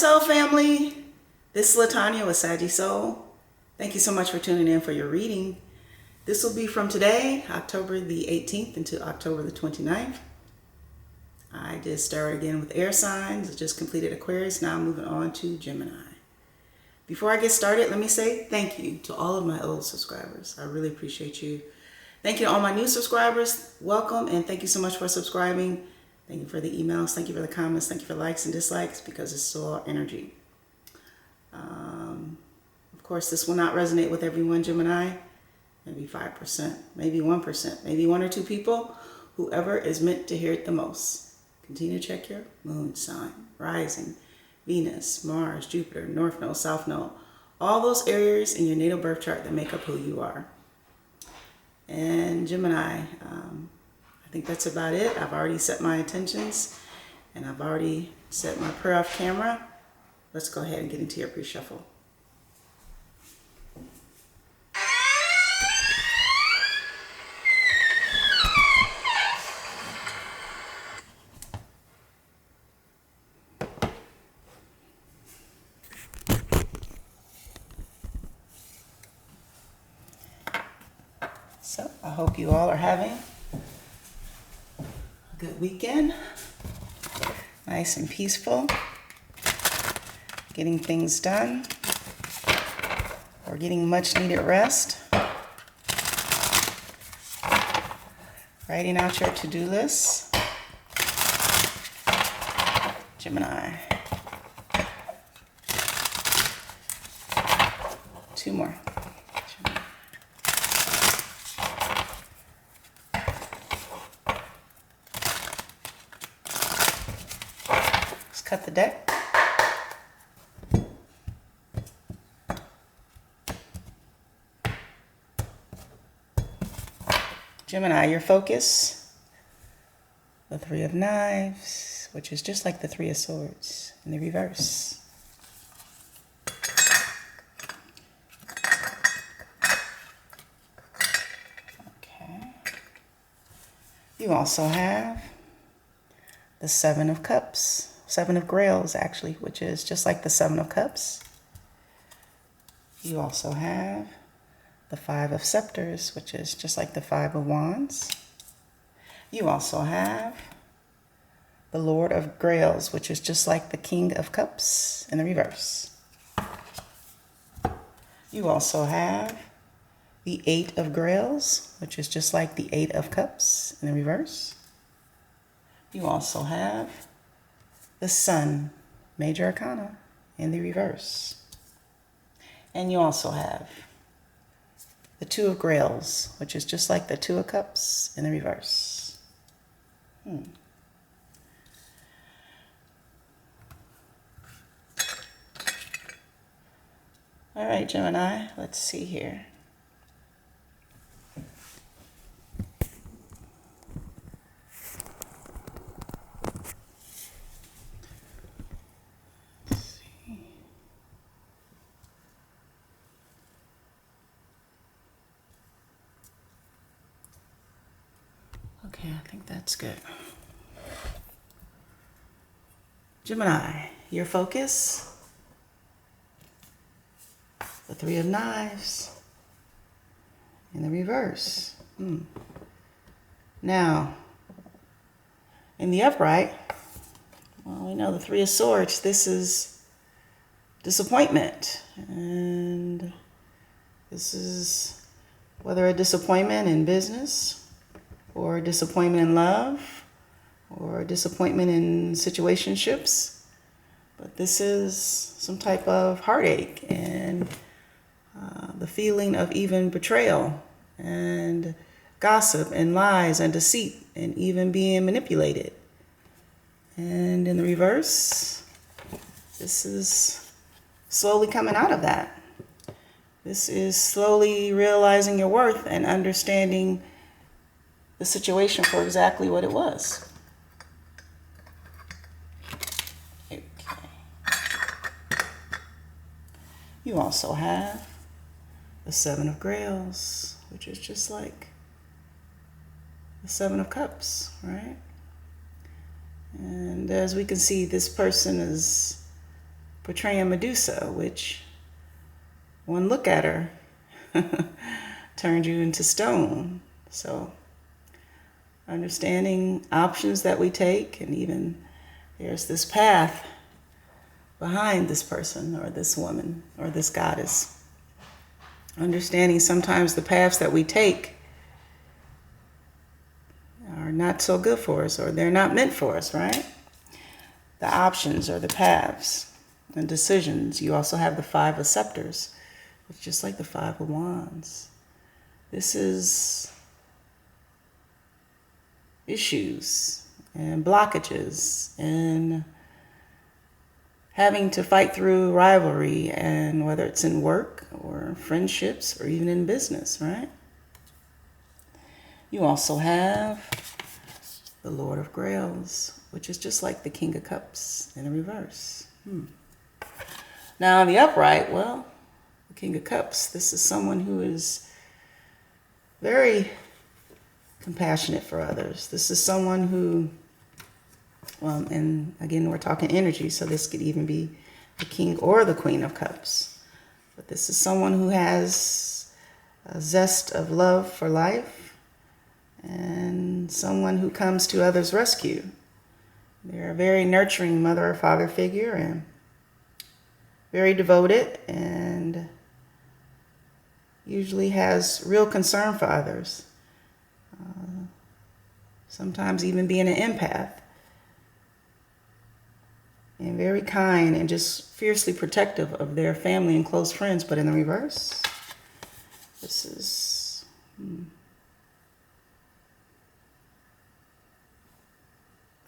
Soul family. This is LaTonya with Saggy Soul. Thank you so much for tuning in for your reading. This will be from today, October the 18th into October the 29th. I did start again with air signs. I just completed Aquarius. Now I'm moving on to Gemini. Before I get started, let me say thank you to all of my old subscribers. I really appreciate you. Thank you to all my new subscribers. Welcome, and thank you so much for subscribing. Thank you for the emails. Thank you for the comments. Thank you for likes and dislikes, because it's all energy. Of course, this will not resonate with everyone, Gemini. Maybe 5%, maybe 1%, maybe 1 or 2 people. Whoever is meant to hear it the most. Continue to check your moon sign, rising, Venus, Mars, Jupiter, North Node, South Node. All those areas in your natal birth chart that make up who you are. And Gemini, I think that's about it. I've already set my intentions and I've already set my prayer off camera. Let's go ahead and get into your pre-shuffle. So I hope you all are having a good weekend, nice and peaceful, getting things done, or getting much needed rest, writing out your to-do list. Gemini. 2 more. Cut the deck. Gemini, your focus, the 3 of Knives, which is just like the 3 of Swords in the reverse. Okay. You also have the 7 of Cups. 7 of Grails, actually, which is just like the 7 of Cups. You also have the 5 of Scepters, which is just like the 5 of Wands. You also have the Lord of Grails, which is just like the King of Cups in the reverse. You also have the 8 of Grails, which is just like the 8 of Cups in the reverse. You also have the Sun, Major Arcana, in the reverse. And you also have the 2 of Grails, which is just like the 2 of Cups in the reverse. All right, Gemini, let's see here. Okay, I think that's good. Gemini, your focus, the 3 of Knives in the reverse. Now, in the upright, well, we know the 3 of Swords, this is disappointment. And this is whether a disappointment in business, or disappointment in love, or disappointment in situationships. But this is some type of heartache and the feeling of even betrayal and gossip and lies and deceit and even being manipulated. And in the reverse, this is slowly coming out of that. This is slowly realizing your worth and understanding the situation for exactly what it was. Okay. You also have the 7 of Grails, which is just like the 7 of Cups, right? And as we can see, this person is portraying Medusa, which one look at her turned you into stone. So understanding options that we take, and even there's this path behind this person or this woman or this goddess. Understanding sometimes the paths that we take are not so good for us, or they're not meant for us, right? The options or the paths and decisions. You also have the Five of Scepters, which is just like the Five of Wands. This is issues and blockages and having to fight through rivalry, and whether it's in work or friendships or even in business, right? You also have the Lord of Grails, which is just like the King of Cups in the reverse. Now, in the upright, well, the King of Cups, this is someone who is very compassionate for others. This is someone who, well, and again, we're talking energy, so this could even be the King or the Queen of Cups. But this is someone who has a zest of love for life, and someone who comes to others' rescue. They're a very nurturing mother or father figure, and very devoted, and usually has real concern for others. Sometimes even being an empath. And very kind and just fiercely protective of their family and close friends. But in the reverse, this is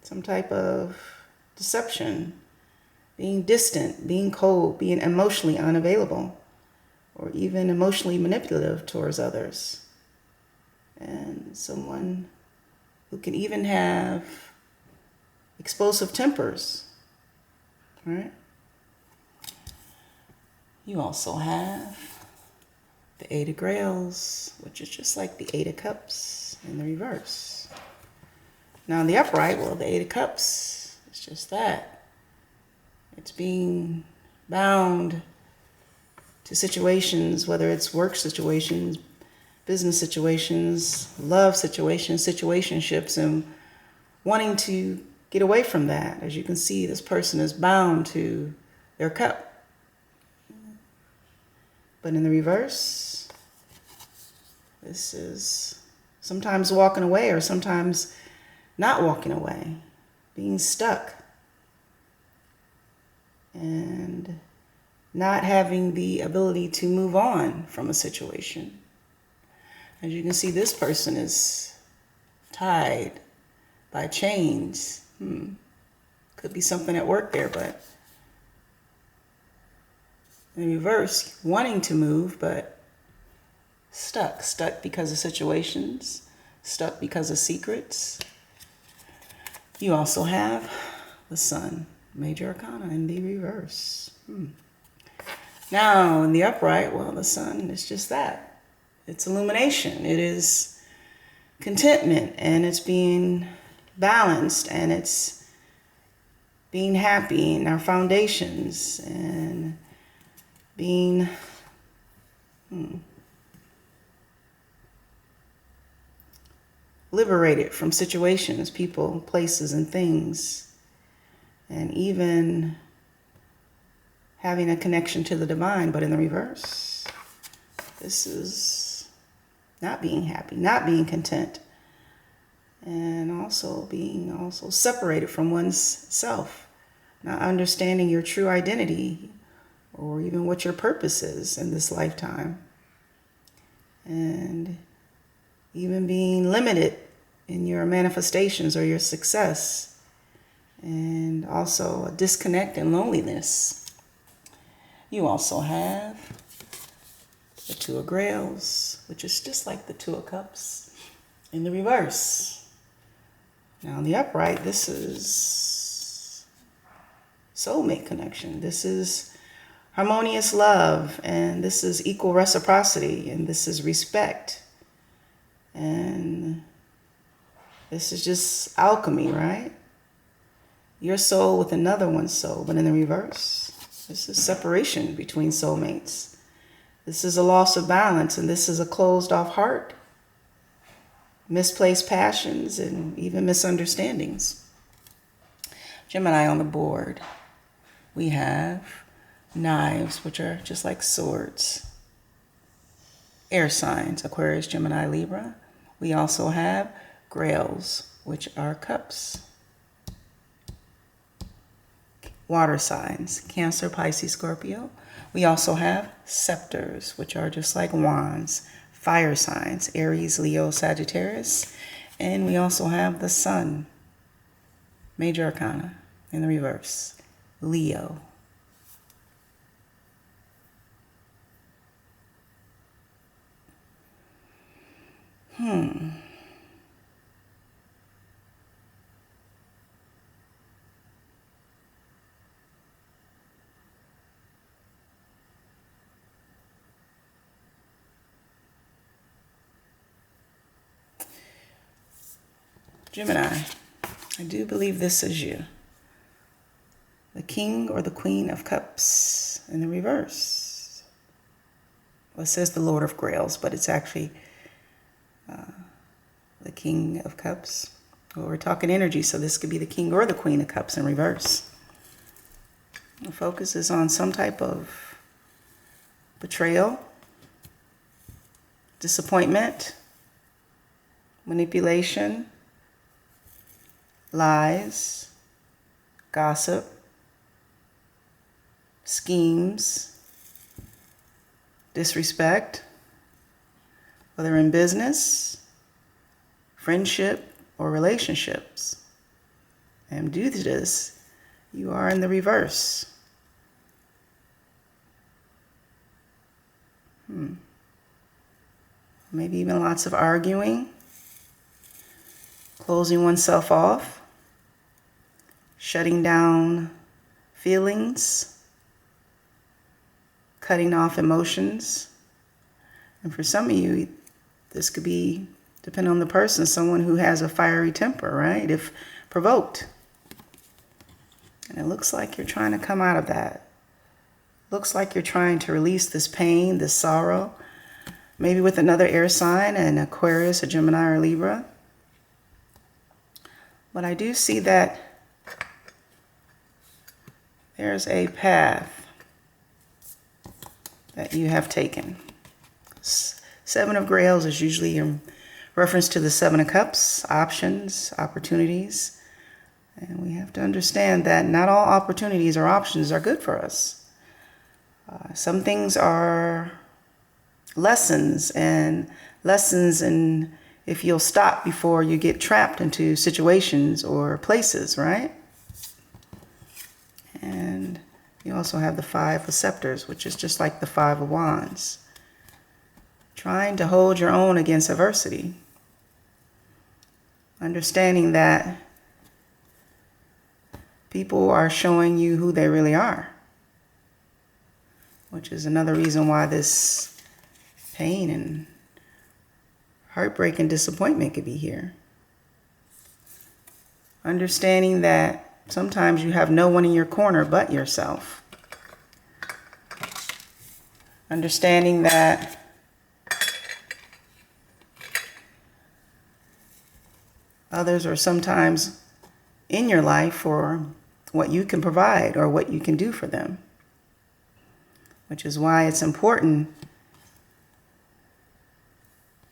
some type of deception, being distant, being cold, being emotionally unavailable, or even emotionally manipulative towards others. And someone who can even have explosive tempers, right? You also have the Eight of Grails, which is just like the Eight of Cups in the reverse. Now in the upright, well, the Eight of Cups is just that. It's being bound to situations, whether it's work situations, business situations, love situations, situationships, and wanting to get away from that. As you can see, this person is bound to their cup. But in the reverse, this is sometimes walking away, or sometimes not walking away, being stuck, and not having the ability to move on from a situation. As you can see, this person is tied by chains. Could be something at work there, but in reverse, wanting to move, but stuck because of situations, stuck because of secrets. You also have the Sun, Major Arcana, in the reverse. Now, in the upright, well, the Sun is just that. It's illumination. It is contentment, and it's being balanced, and it's being happy in our foundations, and being liberated from situations, people, places, and things, and even having a connection to the divine. But in the reverse, this is not being happy, not being content, and also being separated from one's self, not understanding your true identity or even what your purpose is in this lifetime, and even being limited in your manifestations or your success, and also a disconnect and loneliness. You also have the Two of Grails, which is just like the Two of Cups in the reverse. Now in the upright, this is soulmate connection. This is harmonious love, and this is equal reciprocity, and this is respect. And this is just alchemy, right? Your soul with another one's soul, but in the reverse. This is separation between soulmates. This is a loss of balance, and this is a closed off heart, misplaced passions, and even misunderstandings. Gemini on the board. We have knives, which are just like swords. Air signs, Aquarius, Gemini, Libra. We also have grails, which are cups. Water signs, Cancer, Pisces, Scorpio. We also have scepters, which are just like wands. Fire signs, Aries, Leo, Sagittarius. And we also have the sun, major arcana in the reverse, Leo. Gemini, I do believe this is you. The King or the Queen of Cups in the reverse. Well, it says the Lord of Grails, but it's actually the King of Cups. Well, we're talking energy, so this could be the King or the Queen of Cups in reverse. The focus is on some type of betrayal, disappointment, manipulation, lies, gossip, schemes, disrespect, whether in business, friendship, or relationships. And due to this, you are in the reverse. Maybe even lots of arguing, closing oneself off, shutting down feelings, cutting off emotions. And for some of you, this could be, depending on the person, someone who has a fiery temper, right? If provoked. And it looks like you're trying to come out of that. Looks like you're trying to release this pain, this sorrow, maybe with another air sign, an Aquarius, a Gemini, or Libra. But I do see that there's a path that you have taken. Seven of Grails is usually in reference to the Seven of Cups, options, opportunities. And we have to understand that not all opportunities or options are good for us. Some things are lessons, and if you'll stop before you get trapped into situations or places, right? And you also have the Five of Scepters, which is just like the Five of Wands. Trying to hold your own against adversity. Understanding that people are showing you who they really are. Which is another reason why this pain and heartbreak and disappointment could be here. Understanding that sometimes you have no one in your corner but yourself. Understanding that others are sometimes in your life for what you can provide or what you can do for them. Which is why it's important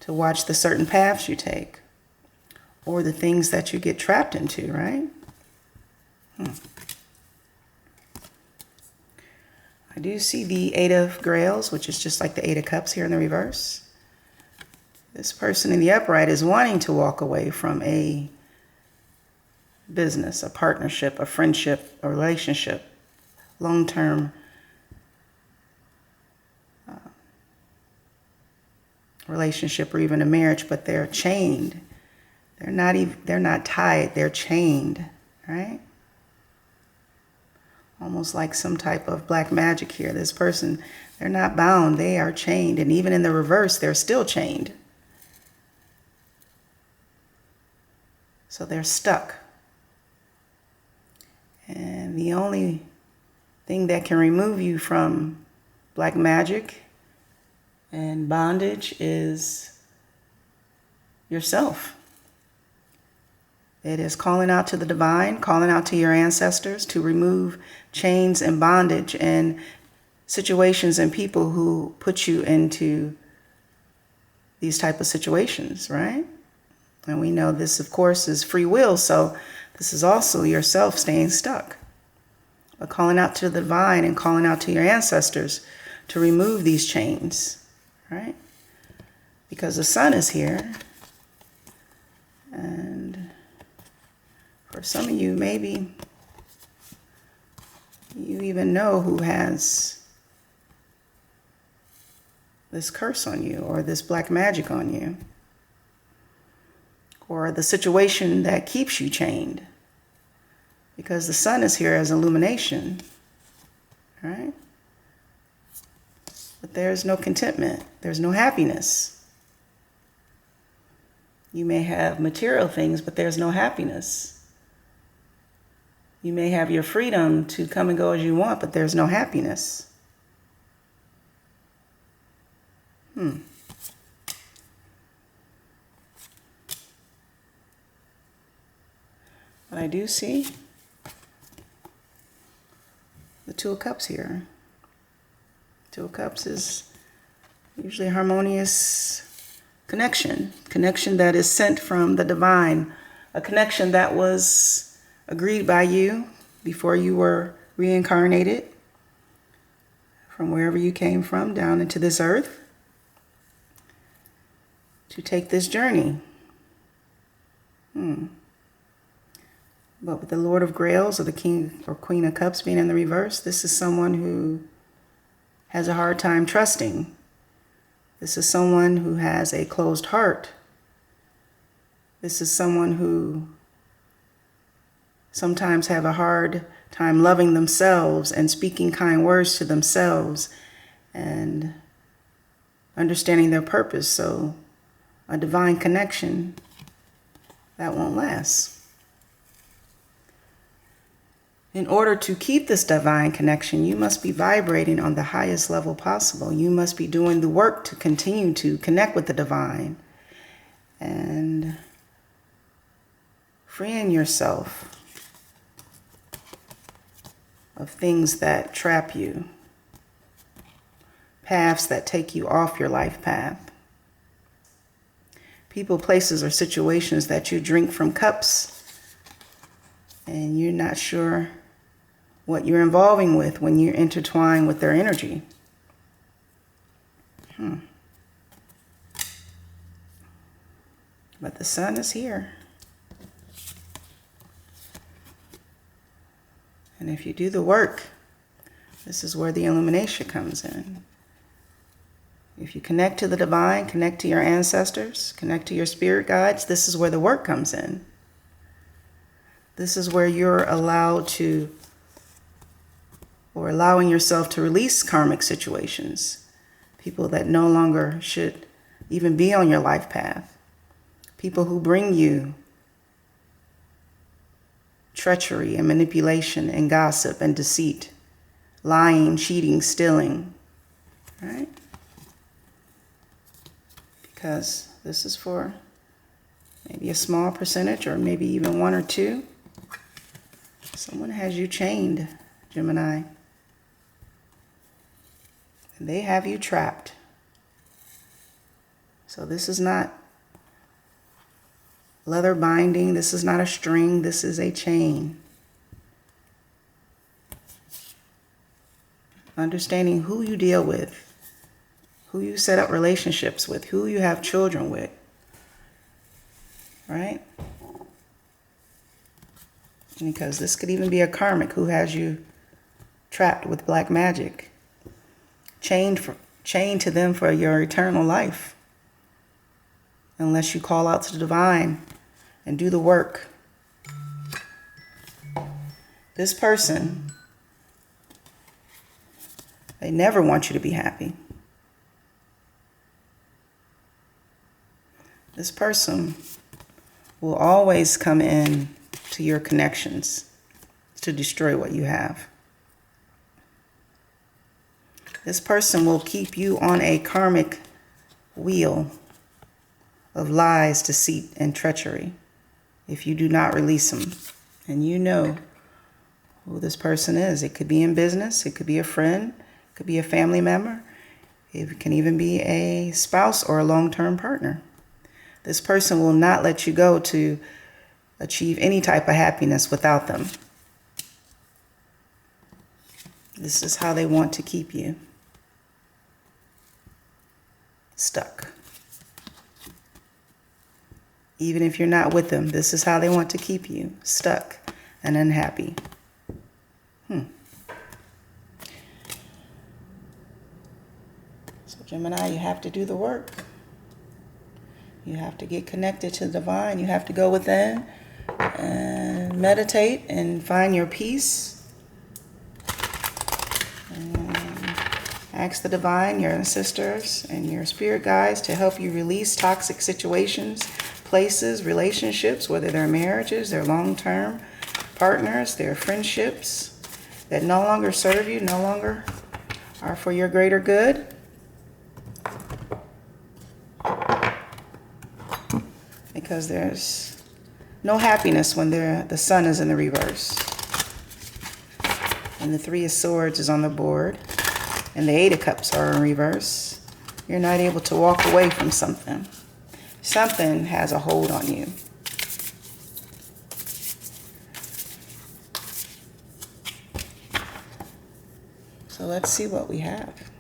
to watch the certain paths you take or the things that you get trapped into, right? I do see the Eight of Grails, which is just like the Eight of Cups here in the reverse. This person in the upright is wanting to walk away from a business, a partnership, a friendship, a relationship, long-term relationship, or even a marriage, but they're chained. They're not tied, they're chained, right? Almost like some type of black magic here. This person, they're not bound, they are chained. And even in the reverse, they're still chained. So they're stuck. And the only thing that can remove you from black magic and bondage is yourself. It is calling out to the divine, calling out to your ancestors to remove chains and bondage and situations and people who put you into these type of situations, right? And we know this, of course, is free will, so this is also yourself staying stuck. But calling out to the divine and calling out to your ancestors to remove these chains, right? Because the sun is here. And for some of you, maybe you even know who has this curse on you or this black magic on you or the situation that keeps you chained. Because the sun is here as illumination, right? But there's no contentment. There's no happiness. You may have material things, but there's no happiness. You may have your freedom to come and go as you want, but there's no happiness. But I do see the Two of Cups here. Two of Cups is usually a harmonious connection that is sent from the divine, a connection that was agreed by you before you were reincarnated from wherever you came from down into this earth to take this journey. But with the Lord of Grails or the King or Queen of Cups being in the reverse, this is someone who has a hard time trusting. This is someone who has a closed heart. This is someone who sometimes have a hard time loving themselves and speaking kind words to themselves and understanding their purpose. So a divine connection that won't last. In order to keep this divine connection, you must be vibrating on the highest level possible. You must be doing the work to continue to connect with the divine and freeing yourself of things that trap you, paths that take you off your life path, people, places, or situations that you drink from cups and you're not sure what you're involving with when you're intertwined with their energy. But the sun is here. And if you do the work, this is where the illumination comes in. If you connect to the divine, connect to your ancestors, connect to your spirit guides, this is where the work comes in. This is where you're allowed to, or allowing yourself to release karmic situations, people that no longer should even be on your life path, people who bring you treachery and manipulation and gossip and deceit, lying, cheating, stealing, right? Because this is for maybe a small percentage or maybe even one or two. Someone has you chained, Gemini. And they have you trapped. So this is not leather binding. This is not a string. This is a chain. Understanding who you deal with, who you set up relationships with, who you have children with, right? Because this could even be a karmic who has you trapped with black magic, chained to them for your eternal life, unless you call out to the divine and do the work. This person, they never want you to be happy. This person will always come in to your connections to destroy what you have. This person will keep you on a karmic wheel of lies, deceit, and treachery if you do not release them. And you know who this person is. It could be in business. It could be a friend. It could be a family member. It can even be a spouse or a long-term partner. This person will not let you go to achieve any type of happiness without them. This is how they want to keep you stuck. Even if you're not with them, this is how they want to keep you stuck and unhappy. So Gemini, you have to do the work. You have to get connected to the divine. You have to go within and meditate and find your peace. And ask the divine, your ancestors, and your spirit guides to help you release toxic situations, places, relationships, whether they're marriages, they're long-term partners, they're friendships that no longer serve you, no longer are for your greater good. Because there's no happiness when the sun is in the reverse. And the Three of Swords is on the board. And the Eight of Cups are in reverse. You're not able to walk away from something. Something has a hold on you. So let's see what we have.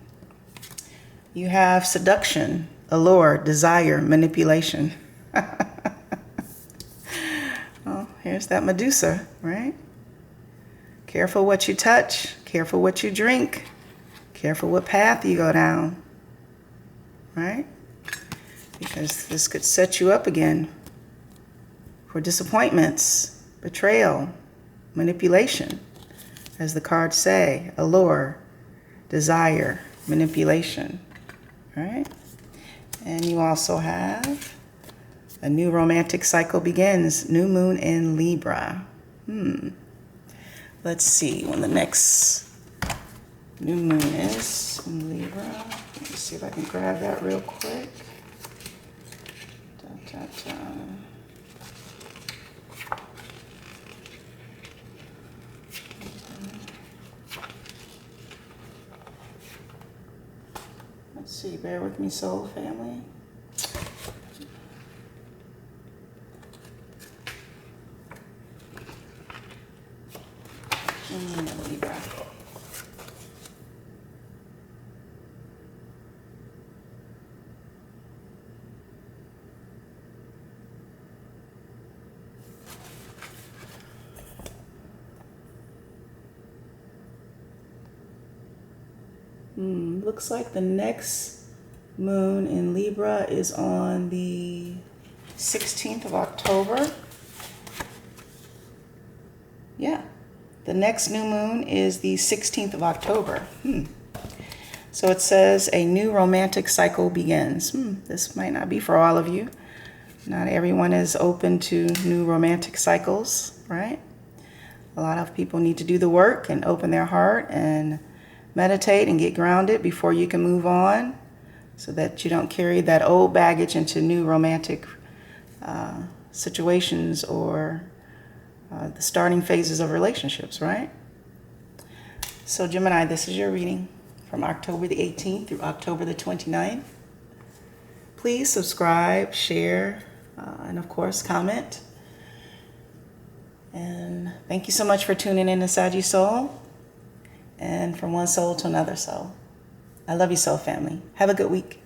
You have seduction, allure, desire, manipulation. Oh, here's that Medusa, right? Careful what you touch. Careful what you drink. Careful what path you go down, right? Because this could set you up again for disappointments, betrayal, manipulation. As the cards say, allure, desire, manipulation, right? And you also have a new romantic cycle begins, new moon in Libra. Let's see when the next new moon is in Libra. Let me see if I can grab that real quick. Let's see, bear with me, soul family. Libra. Looks like the next moon in Libra is on the 16th of October. Yeah, the next new moon is the 16th of October. So it says a new romantic cycle begins. This might not be for all of you. Not everyone is open to new romantic cycles, right? A lot of people need to do the work and open their heart and meditate and get grounded before you can move on, so that you don't carry that old baggage into new romantic situations or the starting phases of relationships, right? So Gemini, this is your reading from October the 18th through October the 29th. Please subscribe, share, and of course comment. And thank you so much for tuning in to Saggy Soul. And from one soul to another soul. I love you, soul family. Have a good week.